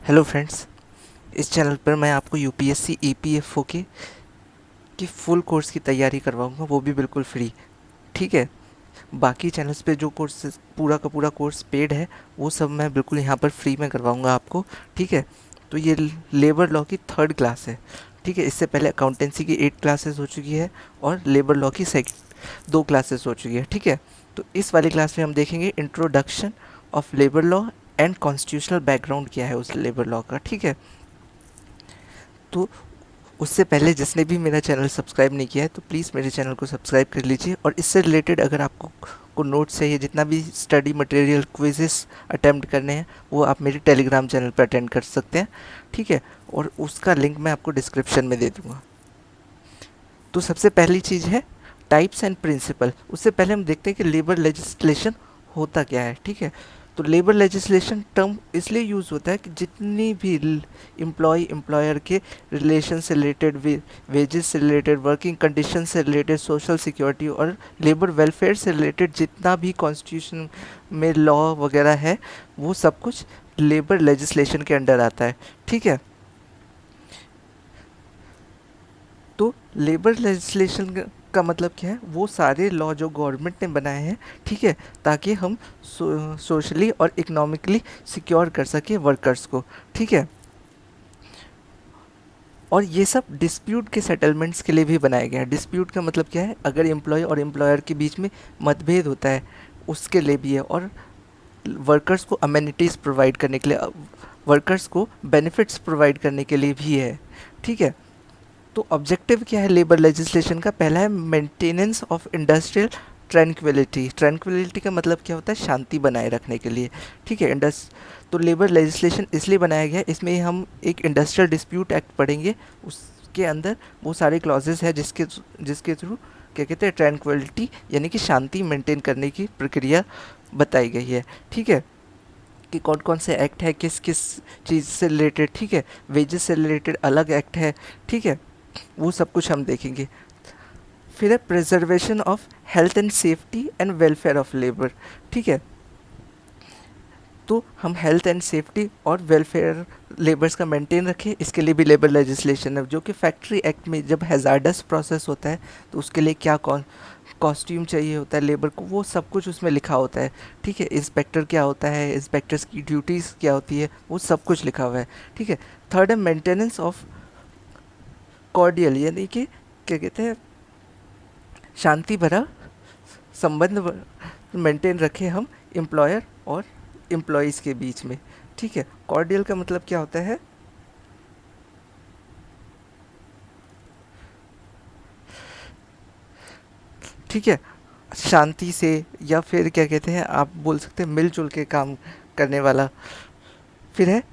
Hello friends, इस channel पर मैं आपको यूपीएससी ईपीएफओ की फुल कोर्स की तैयारी करवाऊंगा, वो भी बिल्कुल फ्री। ठीक है। बाकी चैनल्स पे जो कोर्स पूरा का पूरा कोर्स पेड है, वो सब मैं बिल्कुल यहाँ पर फ्री में करवाऊंगा आपको। ठीक है। तो ये लेबर लॉ की थर्ड क्लास है। ठीक है। इससे पहले अकाउंटेंसी की 8 क्लासेस हो चुकी है और लेबर लॉ की 2 क्लासेस हो चुकी है। ठीक है। तो इस वाली क्लास में हम देखेंगे introduction of labour law and constitutional background क्या है उस लेबर लॉ का। ठीक है। तो उससे पहले जिसने भी मेरा चैनल सब्सक्राइब नहीं किया है तो प्लीज़ मेरे चैनल को सब्सक्राइब कर लीजिए, और इससे रिलेटेड अगर आपको नोट्स चाहिए, जितना भी स्टडी मटेरियल, क्विजेस अटेम्प्ट करने हैं, वो आप मेरे टेलीग्राम चैनल पर अटेंड कर सकते हैं। ठीक है। और उसका लिंक मैं आपको डिस्क्रिप्शन में दे दूँगा। तो सबसे पहली चीज़ है टाइप्स एंड प्रिंसिपल। उससे पहले हम देखते हैं कि लेबर लेजिस्लेशन होता क्या है। ठीक है। तो लेबर लेजिस्लेशन टर्म इसलिए यूज़ होता है कि जितनी भी एम्प्लॉय एम्प्लॉयर के रिलेशन से रिलेटेड, वेजेस से रिलेटेड, वर्किंग कंडीशन से रिलेटेड, सोशल सिक्योरिटी और लेबर वेलफेयर से रिलेटेड जितना भी कॉन्स्टिट्यूशन में लॉ वगैरह है, वो सब कुछ लेबर लेजिस्लेशन के अंडर आता है। ठीक है। तो लेबर लेजिस्लेशन का मतलब क्या है? वो सारे लॉ जो गवर्नमेंट ने बनाए हैं, ठीक है, ताकि हम सोशली और इकोनॉमिकली सिक्योर कर सकें वर्कर्स को। ठीक है। और ये सब डिस्प्यूट के सेटलमेंट्स के लिए भी बनाए गए हैं। डिस्प्यूट का मतलब क्या है? अगर एम्प्लॉय और एम्प्लॉयर के बीच में मतभेद होता है, उसके लिए भी है। और वर्कर्स को अमेनिटीज़ प्रोवाइड करने के लिए, वर्कर्स को बेनिफिट्स प्रोवाइड करने के लिए भी है। ठीक है। तो ऑब्जेक्टिव क्या है लेबर लेजिस्लेशन का? पहला है maintenance of industrial tranquillity. Tranquillity का मतलब क्या होता है? शांति बनाए रखने के लिए। ठीक है। तो लेबर लेजिस्लेशन इसलिए बनाया गया, इसमें हम एक इंडस्ट्रियल डिस्प्यूट एक्ट पढ़ेंगे। उसके अंदर वो सारे क्लॉजेस हैं जिसके जिसके थ्रू क्या कहते हैं, ट्रैंक्विलिटी यानी कि शांति मेंटेन करने की प्रक्रिया बताई गई है। ठीक है। कि कौन कौन से एक्ट है, किस किस चीज़ से रिलेटेड। ठीक है। वेजेस से रिलेटेड अलग एक्ट है। ठीक है। वो सब कुछ हम देखेंगे। फिर है preservation of health and safety and welfare of labour. ठीक है। तो हम हेल्थ एंड सेफ्टी और वेलफेयर लेबर्स का मेंटेन रखें, इसके लिए भी लेबर लेजिस्लेशन है। जो कि फैक्ट्री एक्ट में जब हैज़ार्डस प्रोसेस होता है तो उसके लिए क्या कॉस्ट्यूम चाहिए होता है लेबर को, वो सब कुछ उसमें लिखा होता है। ठीक है। इंस्पेक्टर क्या होता है, इंस्पेक्टर्स की ड्यूटीज़ क्या होती है, वो सब कुछ लिखा हुआ है। ठीक है। थर्ड है मेंटेनेंस ऑफ कॉर्डियल, यानी कि क्या कहते हैं, शांति भरा संबंध मेंटेन रखें हम एम्प्लॉयर और एम्प्लॉयज़ के बीच में। ठीक है। कॉर्डियल का मतलब क्या होता है? ठीक है, शांति से, या फिर क्या कहते हैं, आप बोल सकते हैं मिलजुल के काम करने वाला। फिर है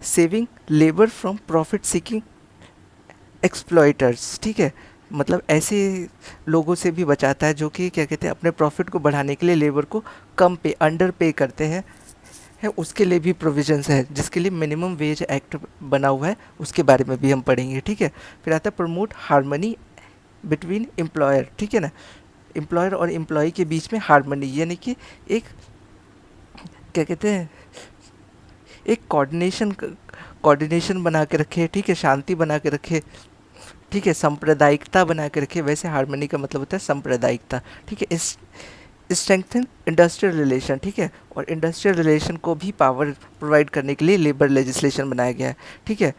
saving labour from profit seeking exploiters. ठीक है। मतलब ऐसे लोगों से भी बचाता है जो कि क्या कहते हैं, अपने प्रॉफिट को बढ़ाने के लिए लेबर को कम पे, अंडर पे करते हैं। उसके लिए भी प्रोविजंस है, जिसके लिए मिनिमम वेज एक्ट बना हुआ है, उसके बारे में भी हम पढ़ेंगे। ठीक है। फिर आता है प्रमोट हार्मनी बिटवीन एम्प्लॉयर। ठीक है ना, एम्प्लॉयर और एम्प्लॉय के बीच में हार्मनी, यानी कि एक क्या कहते हैं, एक कोऑर्डिनेशन बना के रखे। ठीक है। शांति बना के रखे। ठीक है। सांप्रदायिकता बना के रखे। वैसे हार्मनी का मतलब होता है सांप्रदायिकता। ठीक है। इस स्ट्रेंथन इंडस्ट्रियल रिलेशन। ठीक है। और इंडस्ट्रियल रिलेशन को भी पावर प्रोवाइड करने के लिए लेबर लेजिस्लेशन बनाया गया है। ठीक है।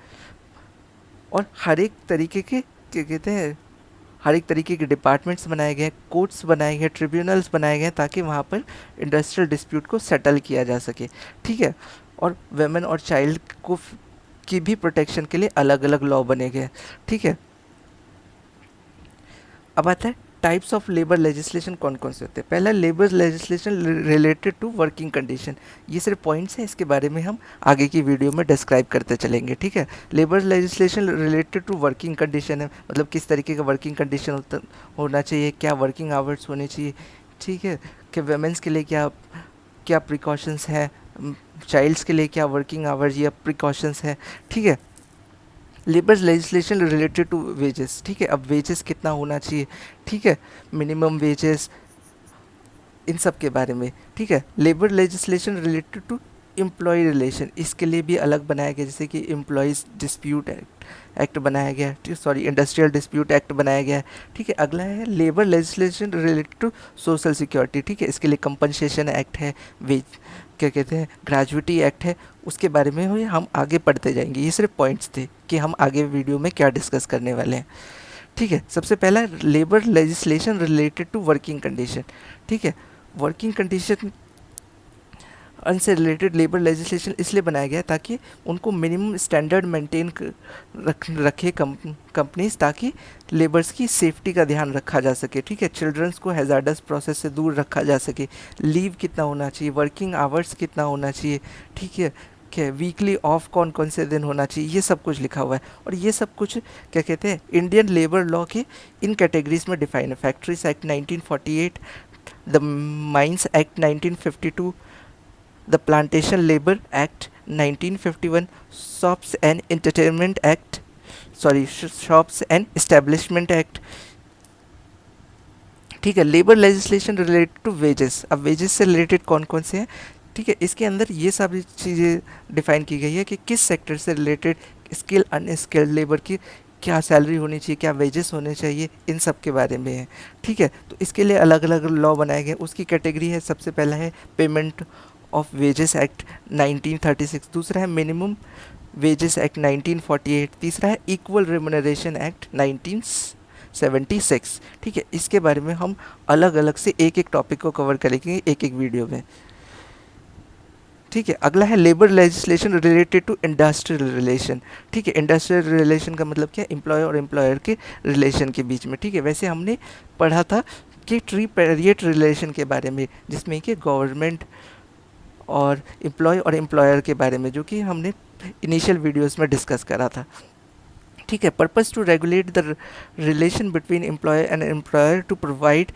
और हर एक तरीके के क्या कहते हैं, हर एक तरीके के डिपार्टमेंट्स बनाए गए हैं, कोर्ट्स बनाए गए हैं, ट्रिब्यूनल्स बनाए गए हैं, ताकि वहाँ पर इंडस्ट्रियल डिस्प्यूट को सेटल किया जा सके। ठीक है। और वेमेन और चाइल्ड को की भी प्रोटेक्शन के लिए अलग अलग लॉ बने गए हैं। ठीक है। अब आता है टाइप्स ऑफ लेबर लेजिस्लेशन कौन कौन से होते हैं। पहला labour legislation related to working condition. ये सिर्फ पॉइंट्स हैं, इसके बारे में हम आगे की वीडियो में डिस्क्राइब करते चलेंगे। ठीक है। Labour legislation related to working condition है, मतलब किस तरीके का वर्किंग कंडीशन होना चाहिए, क्या वर्किंग आवर्स होने चाहिए। ठीक है। कि वेमेंस के लिए क्या क्या प्रिकॉशंस हैं, चाइल्ड्स के लिए क्या वर्किंग आवर्स या प्रिकॉशंस हैं। ठीक है। Labour legislation related to wages. ठीक है। अब वेजेस कितना होना चाहिए, ठीक है, मिनिमम वेजेस, इन सब के बारे में। ठीक है। Labour legislation related to employ relation, इसके लिए भी अलग बनाया गया, जैसे कि एम्प्लॉयज़ डिस्प्यूट एक्ट बनाया गया है, सॉरी इंडस्ट्रियल डिस्प्यूट एक्ट बनाया गया है। ठीक है, अगला है labour legislation related to social security. ठीक है, इसके लिए कंपनसेशन एक्ट है, वेज क्या कहते हैं ग्रेजुएटी एक्ट है, उसके बारे में हम आगे पढ़ते जाएंगे। ये सिर्फ पॉइंट्स थे कि हम आगे वीडियो में क्या डिस्कस करने वाले हैं। ठीक है, सबसे पहला labour legislation related to working condition. ठीक है, वर्किंग कंडीशन उनसे रिलेटेड लेबर लेजिस्लेशन इसलिए बनाया गया ताकि उनको मिनिमम स्टैंडर्ड मेंटेन रखे कंपनीज, ताकि लेबर्स की सेफ्टी का ध्यान रखा जा सके। ठीक है, चिल्ड्रंस को हैजार्डस प्रोसेस से दूर रखा जा सके, लीव कितना होना चाहिए, वर्किंग आवर्स कितना होना चाहिए। ठीक है, क्या वीकली ऑफ कौन कौन से दिन होना चाहिए, ये सब कुछ लिखा हुआ है। और ये सब कुछ क्या कहते हैं इंडियन लेबर लॉ के इन कैटेगरीज में डिफाइन है। Factories act 1948, the mines act 1952, the Plantation Labor Act 1951, Shops and Entertainment Act, sorry, Shops and Establishment Act। ठीक है, labour legislation related to wages. अब वेजेस से रिलेटेड कौन कौन से हैं? ठीक है, इसके अंदर ये सारी चीज़ें डिफाइन की गई है कि किस सेक्टर से रिलेटेड स्किल अनस्किल्ड लेबर की क्या सैलरी होनी चाहिए, क्या वेजेस होने चाहिए, इन सब के बारे में है। ठीक है, तो इसके लिए अलग अलग लॉ बनाए गए। उसकी कैटेगरी है, सबसे पहला है पेमेंट ऑफ वेजेस एक्ट 1936, दूसरा है मिनिमम वेजेस एक्ट 1948, तीसरा है इक्वल रेमुनरेशन एक्ट 1976। ठीक है, इसके बारे में हम अलग अलग से एक एक टॉपिक को कवर करेंगे एक एक वीडियो में। ठीक है, अगला है labour legislation related to industrial relation. ठीक है, इंडस्ट्रियल रिलेशन का मतलब क्या है? एम्प्लॉय और एम्प्लॉयर के रिलेशन के बीच में। ठीक है, वैसे हमने पढ़ा था कि ट्री पेरियड रिलेशन के बारे में, जिसमें कि गवर्नमेंट और एम्प्लॉय और एम्प्लॉयर के बारे में, जो कि हमने इनिशियल वीडियोस में डिस्कस करा था। ठीक है, purpose to regulate the relation between employer and employer to provide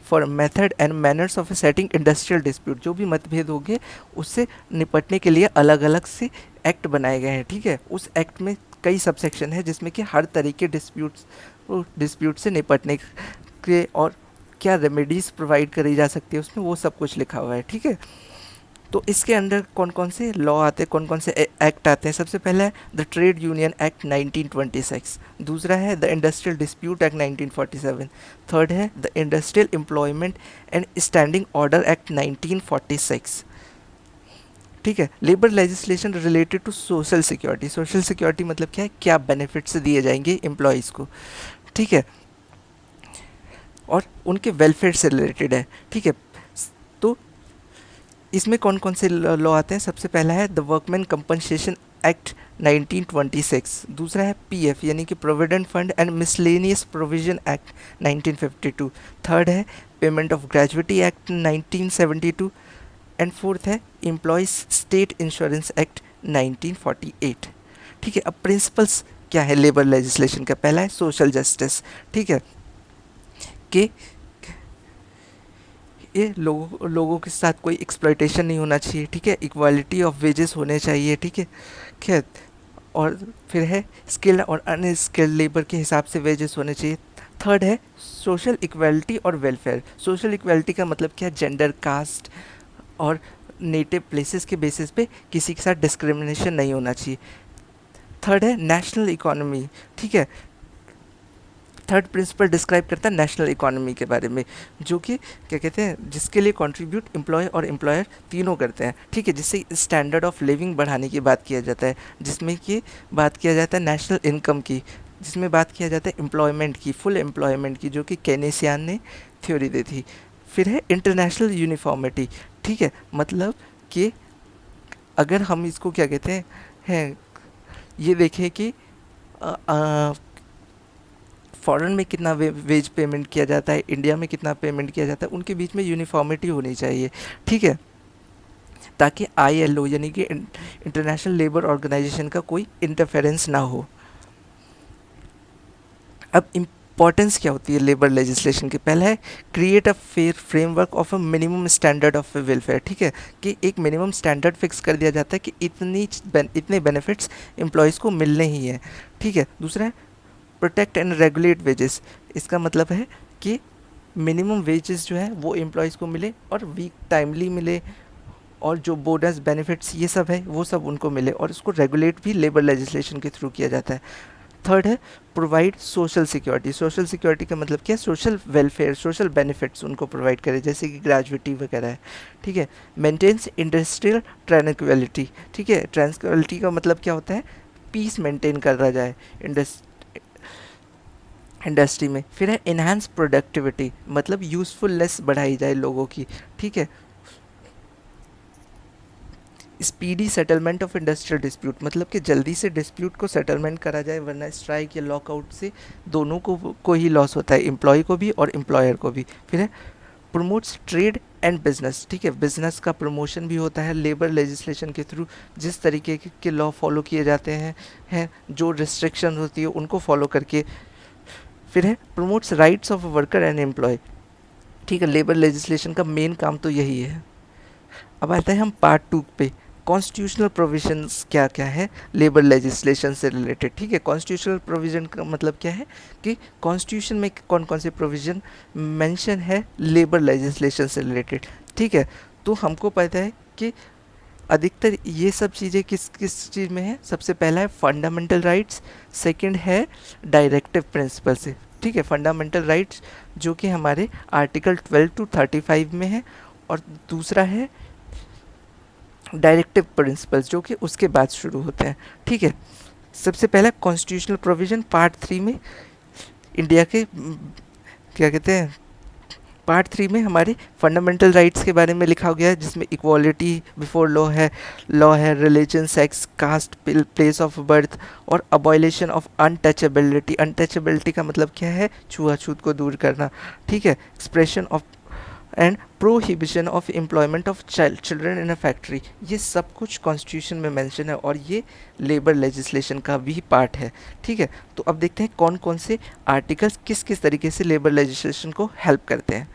for method and manners of setting industrial dispute. जो भी मतभेद होंगे उससे निपटने के लिए अलग अलग से एक्ट बनाए गए हैं। ठीक है, उस एक्ट में कई सबसेक्शन है, जिसमें कि हर तरीके डिस्प्यूट से निपटने के और क्या रेमेडीज़ प्रोवाइड करी जा सकती है उसमें, वो सब कुछ लिखा हुआ है। ठीक है, तो इसके अंदर कौन कौन से लॉ आते हैं, कौन कौन से एक्ट आते हैं? सबसे पहला है द ट्रेड यूनियन एक्ट 1926, दूसरा है the industrial dispute act 1947, third है the industrial employment and standing order act 1946। ठीक है, labour legislation related to social security. Social security मतलब क्या है? क्या बेनिफिट्स दिए जाएंगे एम्प्लॉयज़ को। ठीक है, और उनके वेलफेयर से रिलेटेड है। ठीक है, तो इसमें कौन कौन से लॉ आते हैं? सबसे पहला है द वर्कमैन कंपनसेशन एक्ट 1926, दूसरा है पीएफ यानी कि provident fund and miscellaneous provision act 1952, third है payment of gratuity act 1972 and fourth है एम्प्लॉयज स्टेट इंश्योरेंस एक्ट 1948। ठीक है, अब प्रिंसिपल्स क्या है लेबर लेजिस्लेशन का? पहला है सोशल जस्टिस। ठीक है, कि ये लोगों के साथ कोई एक्सप्लॉयटेशन नहीं होना चाहिए। ठीक है, इक्वालिटी ऑफ वेजेस होने चाहिए। ठीक है, खैर, और फिर है स्किल्ड और अनस्किल्ड लेबर के हिसाब से वेजेस होने चाहिए। थर्ड है सोशल इक्वालिटी और वेलफेयर। सोशल इक्वालिटी का मतलब क्या है? जेंडर, कास्ट और नेटिव प्लेसेस के बेसिस पे किसी के साथ डिस्क्रिमिनेशन नहीं होना चाहिए। थर्ड है नेशनल इकोनॉमी। ठीक है, थर्ड प्रिंसिपल डिस्क्राइब करता है नेशनल इकोनॉमी के बारे में, जो कि क्या कहते हैं, जिसके लिए कंट्रीब्यूट एम्प्लॉय और एम्प्लॉयर तीनों करते हैं। ठीक है, जिससे स्टैंडर्ड ऑफ लिविंग बढ़ाने की बात किया जाता है, जिसमें कि बात किया जाता है नेशनल इनकम की, जिसमें बात किया जाता है एम्प्लॉयमेंट की, फुल एम्प्लॉयमेंट की, जो कि केनेसियान ने थ्योरी दी थी। फिर है इंटरनेशनल यूनिफॉर्मिटी। ठीक है, मतलब कि अगर हम इसको क्या कहते हैं ये देखें कि फॉरेन में कितना वेज पेमेंट किया जाता है, इंडिया में कितना पेमेंट किया जाता है, उनके बीच में यूनिफॉर्मिटी होनी चाहिए। ठीक है, ताकि ILO यानी कि इंटरनेशनल लेबर ऑर्गेनाइजेशन का कोई इंटरफेरेंस ना हो। अब इम्पॉर्टेंस क्या होती है लेबर लेजिस्लेशन की? पहला है create a fair framework of a minimum standard of welfare. ठीक है, कि एक मिनिमम स्टैंडर्ड फिक्स कर दिया जाता है कि इतने बेनिफिट्स एम्प्लॉयज़ को मिलने ही हैं। ठीक है, दूसरा है प्रोटेक्ट एंड रेगुलेट वेजेस। इसका मतलब है कि मिनिमम वेजेस जो है वो एम्प्लॉयज़ को मिले और वीक टाइमली मिले और जो बोनस बेनिफिट्स ये सब है वो सब उनको मिले, और इसको रेगुलेट भी लेबर लेजिस्लेशन के थ्रू किया जाता है। थर्ड है provide social security. Social security का मतलब क्या है? सोशल वेलफेयर, सोशल बेनिफिट्स उनको प्रोवाइड करे, जैसे कि ग्रेजुएटी वगैरह है, ठीक है। मेंटेन्स इंडस्ट्रियल ट्रैंक्विलिटी, ठीक है। ट्रैंक्विलिटी का मतलब क्या होता है? पीस मेंटेन करा जाए इंडस्ट्री में। फिर है इन्हांस प्रोडक्टिविटी, मतलब यूज़फुलनेस बढ़ाई जाए लोगों की, ठीक है। Speedy settlement of industrial dispute, मतलब कि जल्दी से डिस्प्यूट को सेटलमेंट करा जाए, वरना स्ट्राइक या लॉकआउट से दोनों को ही लॉस होता है, एम्प्लॉय को भी और एम्प्लॉयर को भी। फिर है प्रमोट्स ट्रेड एंड बिजनेस, ठीक है। बिजनेस का प्रमोशन भी होता है लेबर लेजिस्लेशन के थ्रू, जिस तरीके के लॉ फॉलो किए जाते हैं जो रिस्ट्रिक्शन होती है उनको फॉलो करके। फिर है promotes rights of worker and employ, ठीक है। लेबर लेजिस्लेशन का मेन काम तो यही है। अब आते हैं हम पार्ट 2 पे, कॉन्स्टिट्यूशनल प्रोविजंस क्या क्या है लेबर लेजिस्लेशन से रिलेटेड, ठीक है। कॉन्स्टिट्यूशनल प्रोविजन का मतलब क्या है कि कॉन्स्टिट्यूशन में कौन कौन से प्रोविजन मेंशन है लेबर लेजिस्लेशन से रिलेटेड, ठीक है। तो हमको पता है कि अधिकतर ये सब चीज़ें किस किस चीज़ में है। सबसे पहला है फंडामेंटल राइट्स, सेकंड है डायरेक्टिव प्रिंसिपल से, ठीक है। फंडामेंटल राइट्स जो कि हमारे आर्टिकल 12 to 35 में है, और दूसरा है डायरेक्टिव प्रिंसिपल्स जो कि उसके बाद शुरू होते हैं, ठीक है। सबसे पहला कॉन्स्टिट्यूशनल प्रोविजन पार्ट 3 में इंडिया के क्या कहते हैं, पार्ट 3 में हमारे फंडामेंटल राइट्स के बारे में लिखा गया है, जिसमें इक्वालिटी बिफोर लॉ है, religion, sex, caste, place of birth, और अबॉलिशन ऑफ अनटचेबिलिटी। अनटचेबिलिटी का मतलब क्या है? छुआछूत को दूर करना, ठीक है। Expression of and prohibition of employment of children in a factory, ये सब कुछ कॉन्स्टिट्यूशन में मेंशन है, और ये लेबर लेजिस्लेशन का भी पार्ट है, ठीक है। तो अब देखते हैं कौन कौन से आर्टिकल्स किस किस तरीके से लेबर लेजिस्लेशन को हेल्प करते हैं।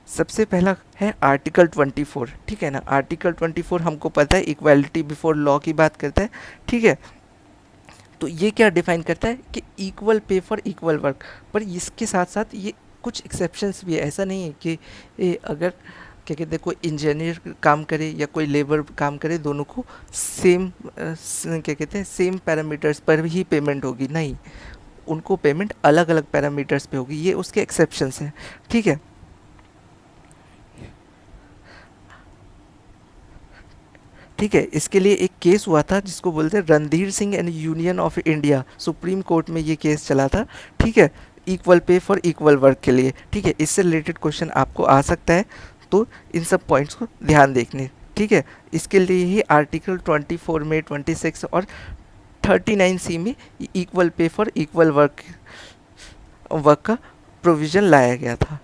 सबसे पहला है आर्टिकल 24, ठीक है ना। आर्टिकल 24 हमको पता है इक्वालिटी बिफोर लॉ की बात करता है, ठीक है। तो ये क्या डिफाइन करता है कि equal pay for equal work, पर इसके साथ साथ ये कुछ एक्सेप्शंस भी है। ऐसा नहीं है कि अगर क्या कहते हैं कोई इंजीनियर काम करे या कोई लेबर काम करे, दोनों को सेम क्या कहते हैं सेम पैरामीटर्स पर ही पेमेंट होगी, नहीं, उनको पेमेंट अलग अलग पैरामीटर्स पे होगी, ये उसके एक्सेप्शंस हैं, ठीक है। ठीक है, इसके लिए एक केस हुआ था जिसको बोलते हैं Randhir Singh and union of India, supreme court में ये केस चला था, ठीक है। Equal pay for equal work के लिए, ठीक है। इससे रिलेटेड क्वेश्चन आपको आ सकता है, तो इन सब पॉइंट्स को ध्यान देखने, ठीक है। इसके लिए ही आर्टिकल 24 में, 26 और 39C में equal pay for equal work का प्रोविज़न लाया गया था।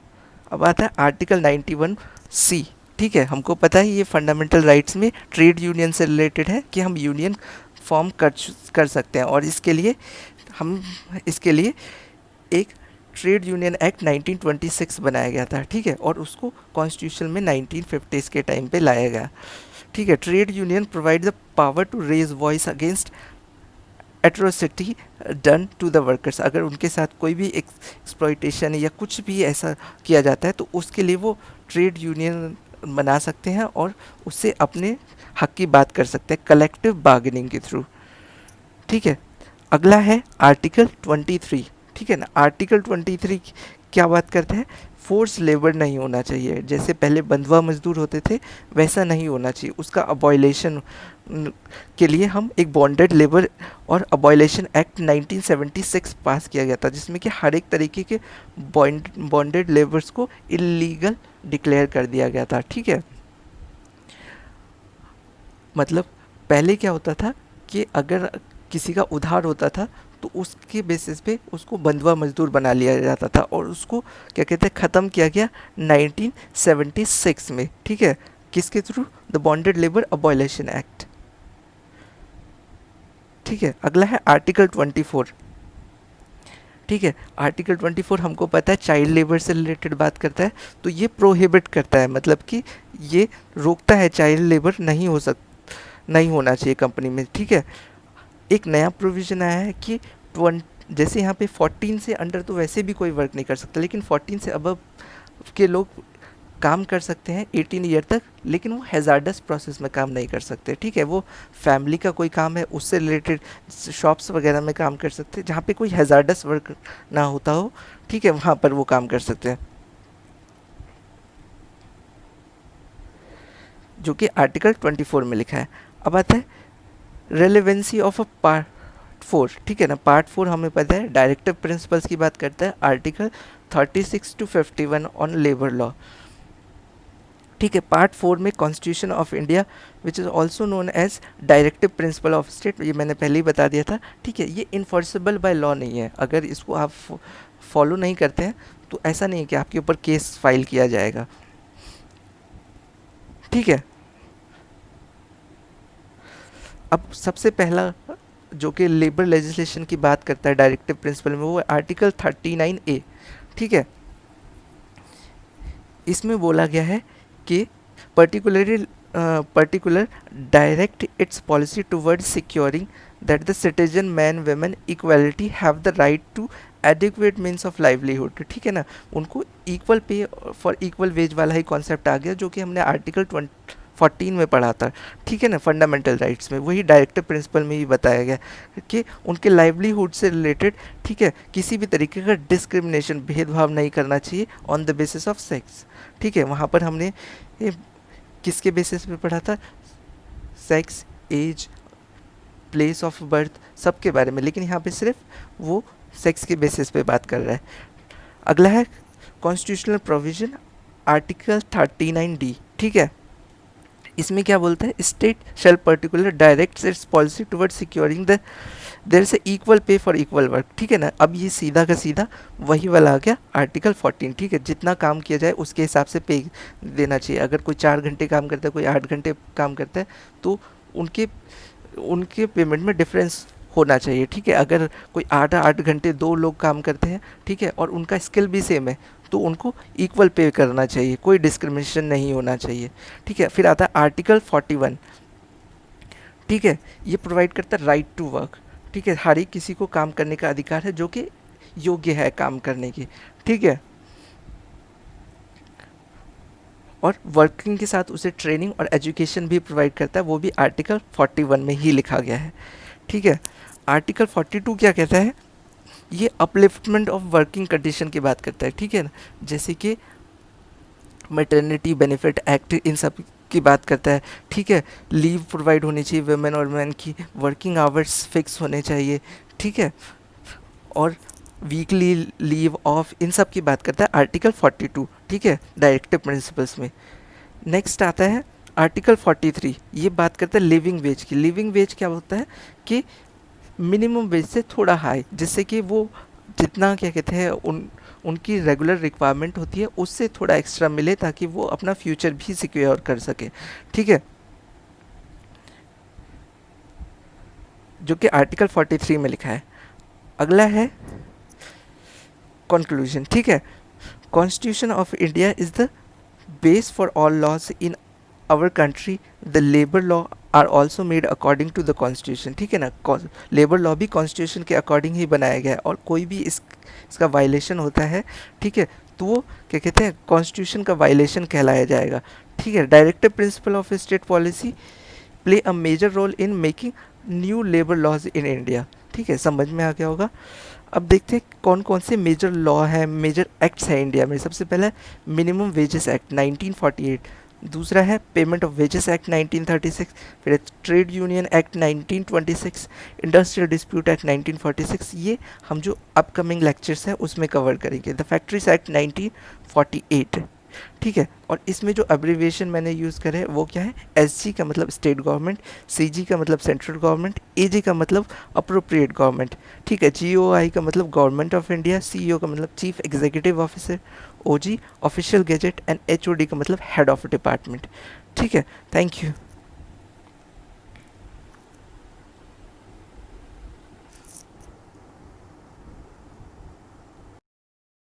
अब आता है आर्टिकल 91C, ठीक है। हमको पता है ये फंडामेंटल राइट्स में ट्रेड यूनियन से रिलेटेड है कि हम यूनियन फॉर्म कर सकते हैं, और इसके लिए एक ट्रेड यूनियन एक्ट 1926 बनाया गया था, ठीक है। और उसको कॉन्स्टिट्यूशन में 1950s के टाइम पे लाया गया, ठीक है। Trade union provide the power to raise voice against atrocity done to the workers. अगर उनके साथ कोई भी एक्सप्लॉइटेशन या कुछ भी ऐसा किया जाता है, तो उसके लिए वो ट्रेड यूनियन बना सकते हैं और उससे अपने हक की बात कर सकते हैं कलेक्टिव बार्गेनिंग के थ्रू, ठीक है। अगला है आर्टिकल 23, ठीक है ना। आर्टिकल 23 क्या बात करते हैं? फोर्स लेबर नहीं होना चाहिए, जैसे पहले बंधुआ मजदूर होते थे वैसा नहीं होना चाहिए, उसका अबॉयलेशन के लिए हम एक बॉन्डेड लेबर और अबॉयलेशन एक्ट 1976 पास किया गया था, जिसमें कि हर एक तरीके के बॉन्डेड लेबर्स को इलीगल डिक्लेयर कर दिया गया था, ठीक है। मतलब पहले क्या होता था कि अगर किसी का उधार होता था तो उसके बेसिस पे उसको बंधुआ मजदूर बना लिया जाता था, और उसको क्या कहते हैं ख़त्म किया गया 1976 में, ठीक है। किसके through? The bonded labour abolition act, ठीक है। अगला है आर्टिकल 24, ठीक है। आर्टिकल 24 हमको पता है चाइल्ड लेबर से रिलेटेड बात करता है, तो ये प्रोहिबिट करता है, मतलब कि ये रोकता है चाइल्ड लेबर नहीं होना चाहिए कंपनी में, ठीक है। एक नया प्रोविज़न आया है कि जैसे यहाँ पे 14 से अंडर तो वैसे भी कोई वर्क नहीं कर सकता, लेकिन 14 से अबव के लोग काम कर सकते हैं 18 ईयर तक, लेकिन वो हैज़ार्डस प्रोसेस में काम नहीं कर सकते, ठीक है। वो फैमिली का कोई काम है उससे रिलेटेड शॉप्स वगैरह में काम कर सकते हैं, जहाँ पे कोई हैज़ार्डस वर्क ना होता हो, ठीक है, वहाँ पर वो काम कर सकते हैं, जो कि आर्टिकल 24 में लिखा है। अब आता है रेलेवेंसी ऑफ अ पार्ट 4, ठीक है ना। पार्ट 4 हमें पता है डायरेक्टिव प्रिंसिपल्स की बात करता है, article 36 to 51 on labour law, ठीक है। पार्ट 4 में constitution of India which is also known as directive principle of state, ये मैंने पहले ही बता दिया था, ठीक है। ये इन्फोर्सेबल बाय लॉ नहीं है, अगर इसको आप फॉलो नहीं करते हैं तो ऐसा नहीं है कि आपके ऊपर केस फाइल किया जाएगा, ठीक है। अब सबसे पहला जो कि लेबर लेजिस्लेशन की बात करता है डायरेक्टिव प्रिंसिपल में, वो है आर्टिकल 39A, ठीक है। इसमें बोला गया है कि particular direct its policy towards securing that the citizen man women equality have the right to adequate means of livelihood, ठीक है ना। उनको equal pay for equal veg वाला ही कॉन्सेप्ट आ गया, जो कि हमने आर्टिकल 14 में पढ़ा था, ठीक है ना, फंडामेंटल राइट्स में। वही डायरेक्टिव प्रिंसिपल में भी बताया गया कि उनके लाइवलीहुड से रिलेटेड, ठीक है, किसी भी तरीके का डिस्क्रिमिनेशन, भेदभाव नहीं करना चाहिए on the basis of sex, ठीक है। वहाँ पर हमने किसके बेसिस पे पढ़ा था, sex, age, place of birth, सबके बारे में, लेकिन यहाँ पे सिर्फ वो सेक्स के बेसिस पे बात कर रहा है। अगला है कॉन्स्टिट्यूशनल प्रोविजन, आर्टिकल 39D, ठीक है। इसमें क्या बोलता है, state shall particular direct its policy toward securing the there say equal pay for equal work, ठीक है ना। अब ये सीधा का सीधा वही वाला आ गया आर्टिकल 14, ठीक है। जितना काम किया जाए उसके हिसाब से पे देना चाहिए। अगर कोई 4 घंटे काम करता है, कोई 8 घंटे काम करता है, तो उनके पेमेंट में डिफरेंस होना चाहिए, ठीक है। अगर कोई 8 घंटे 2 लोग काम करते हैं, ठीक है, और उनका स्किल भी सेम है, तो उनको इक्वल पे करना चाहिए, कोई डिस्क्रिमिनेशन नहीं होना चाहिए, ठीक है। फिर आता है आर्टिकल 41, ठीक है। ये प्रोवाइड करता है राइट टू वर्क, ठीक है। हर एक किसी को काम करने का अधिकार है जो कि योग्य है काम करने की, ठीक है। और वर्किंग के साथ उसे ट्रेनिंग और एजुकेशन भी प्रोवाइड करता है, वो भी आर्टिकल 41 में ही लिखा गया है, ठीक है। आर्टिकल 42 क्या कहता है, ये अपलिफ्टमेंट ऑफ वर्किंग कंडीशन की बात करता है, ठीक है ना। जैसे कि मैटरनिटी बेनिफिट एक्ट, इन सब की बात करता है, ठीक है। लीव प्रोवाइड होनी चाहिए वुमेन और मैन की, वर्किंग आवर्स फिक्स होने चाहिए, ठीक है। और वीकली लीव ऑफ, इन सब की बात करता है आर्टिकल 42, ठीक है, डायरेक्टिव प्रिंसिपल्स में। नेक्स्ट आता है आर्टिकल 43, ये बात करता है लिविंग वेज की। लिविंग वेज क्या होता है कि मिनिमम वेज से थोड़ा हाई, जिससे कि वो जितना क्या कहते हैं उनकी रेगुलर रिक्वायरमेंट होती है उससे थोड़ा एक्स्ट्रा मिले, ताकि वो अपना फ्यूचर भी सिक्योर कर सके, ठीक है, जो कि आर्टिकल 43 में लिखा है। अगला है कंक्लूजन, ठीक है। Constitution of India is the base for all laws in our country, the labour law are also made according to the constitution, ठीक है ना। लेबर लॉ भी कॉन्स्टिट्यूशन के अकॉर्डिंग ही बनाया गया है, और कोई भी इसका वायलेशन होता है, ठीक है, तो वो क्या कहते हैं कॉन्स्टिट्यूशन का वायलेशन कहलाया जाएगा, ठीक है। Directive principle of state policy play a major role in making new labour laws in India, ठीक है, समझ में आ गया होगा। अब देखते हैं कौन कौन से मेजर लॉ हैं, मेजर एक्ट्स हैं इंडिया में। सबसे पहला है मिनिमम वेजेस एक्ट 1948, दूसरा है पेमेंट ऑफ वेजेस एक्ट 1936, फिर trade union act 1926, industrial dispute act 1946। ये हम जो अपकमिंग लेक्चर्स हैं उसमें कवर करेंगे। द फैक्ट्रीज एक्ट 1948, ठीक है। और इसमें जो अब्रीविएशन मैंने यूज़ करे है वो क्या है, एसजी का मतलब स्टेट गवर्नमेंट, सीजी का मतलब सेंट्रल गवर्नमेंट, एजी का मतलब अप्रोप्रिएट गवर्नमेंट, ठीक है। जीओआई का मतलब गवर्नमेंट ऑफ इंडिया, सीईओ का मतलब chief executive officer, OG official gazette, and HOD का मतलब हेड ऑफ डिपार्टमेंट, ठीक है। Thank you.